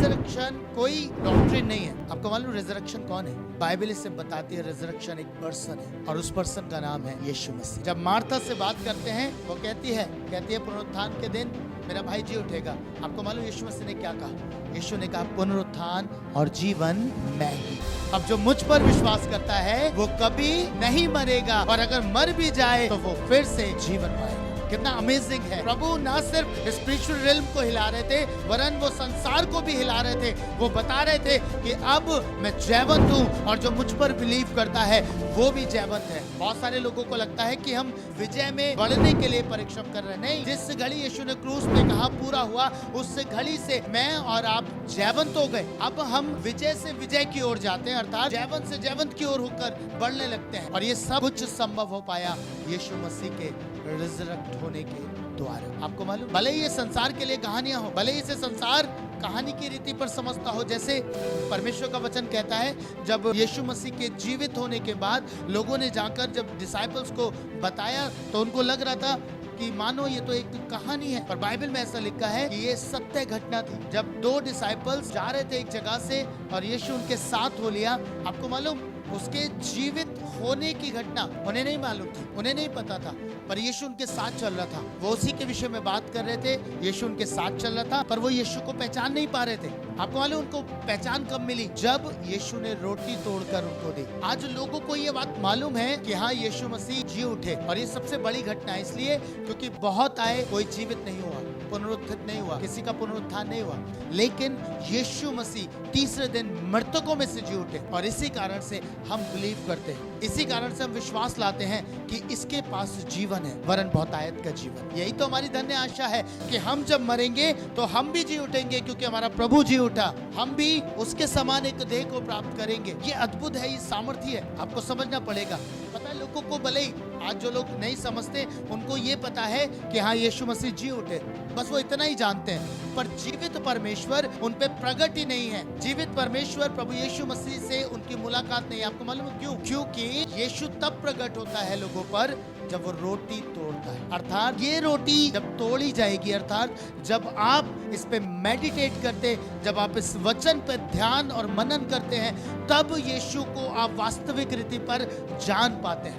Resurrection कोई doctrine नहीं है। आपको मालूम रिजरेक्शन कौन है? बाइबल इसे बताती है रिजरेक्शन एक पर्सन है और उस पर्सन का नाम है यीशु मसीह। जब मार्था से बात करते हैं वो कहती है पुनरुत्थान के दिन मेरा भाई जी उठेगा। आपको मालूम यीशु मसीह ने क्या कहा? यीशु ने कहा पुनरुत्थान और जीवन मैं ही। अब जो मुझ पर विश्वास करता है वो कभी नहीं मरेगा और अगर मर भी जाए तो वो फिर से जीवन पाएगा। कितना अमेजिंग है। प्रभु ना सिर्फ स्पिरिचुअल रिल्म को हिला रहे थे वरन वो संसार को भी हिला रहे थे। वो बता रहे थे कि अब मैं जयवंत हूँ और जो मुझ पर बिलीव करता है वो भी जयवंत है। बहुत सारे लोगों को लगता है कि हम विजय में बढ़ने के लिए परिश्रम कर रहे हैं। नहीं, जिस घड़ी यीशु ने क्रूस पे कहा पूरा हुआ, उस घड़ी से मैं और आप जयवंत हो गए। अब हम विजय से विजय की ओर जाते हैं, अर्थात जयवंत से जयवंत की ओर होकर बढ़ने लगते हैं। और ये सब कुछ संभव हो पाया यीशु मसीह के रिजरेक्ट होने के द्वारा। आपको मालूम, भले ही ये संसार के लिए कहानियां हो, भले ही इसे संसार कहानी की रीति पर समझता हो, जैसे परमेश्वर का वचन कहता है जब यीशु मसीह के जीवित होने के बाद लोगों ने जाकर जब डिसाइपल्स को बताया तो उनको लग रहा था कि मानो ये तो एक कहानी है, पर बाइबल में ऐसा लिखा है कि ये सत्य घटना थी। जब दो डिसाइपल्स जा रहे थे एक जगह से और यीशु उनके साथ हो लिया। आपको मालूम, उसके जीवित होने की घटना उन्हें नहीं मालूम थी, उन्हें नहीं पता था, पर यीशु उनके साथ चल रहा था। वो उसी के विषय में बात कर रहे थे, यीशु उनके साथ चल रहा था, पर वो यीशु को पहचान नहीं पा रहे थे। आपको मालूम उनको पहचान कब मिली? जब यीशु ने रोटी तोड़कर उनको दी। आज लोगों को ये बात मालूम है कि हाँ यीशु मसीह जी उठे, और ये सबसे बड़ी घटना है इसलिए क्योंकि बहुत आए, कोई जीवित नहीं हुआ, पुनरुत्थित नहीं हुआ, किसी का पुनरुत्थान नहीं हुआ, लेकिन यीशु मसीह तीसरे दिन मृतकों में से जी उठे। और इसी कारण से हम बिलीव करते हैं, इसी कारण से हम विश्वास लाते हैं कि इसके पास जीवन है, वरन बहुतायत का जीवन। यही तो हमारी धन्य आशा है कि हम जब मरेंगे तो हम भी जी उठेंगे, क्योंकि हमारा प्रभु जी उठा, हम भी उसके समान एक देह को प्राप्त करेंगे। ये अद्भुत है, ये सामर्थ्य है, आपको समझना पड़ेगा। पता है लोगों को, भले ही आज जो लोग नहीं समझते उनको ये पता है कि हाँ यीशु मसीह जी उठे, बस वो इतना ही जानते हैं, पर जीवित परमेश्वर उन पे प्रकट ही नहीं है। जीवित परमेश्वर प्रभु यीशु मसीह से उनकी मुलाकात नहीं है। आपको मालूम है क्यों? क्योंकि यीशु तब प्रकट होता है लोगों पर जब वो रोटी तोड़ता है। अर्थात ये रोटी जब तोड़ी जाएगी, अर्थात जब आप इस पे मेडिटेट करते, जब आप इस वचन पे ध्यान और मनन करते हैं, तब यीशु को आप वास्तविक रीति पर जान पाते हैं।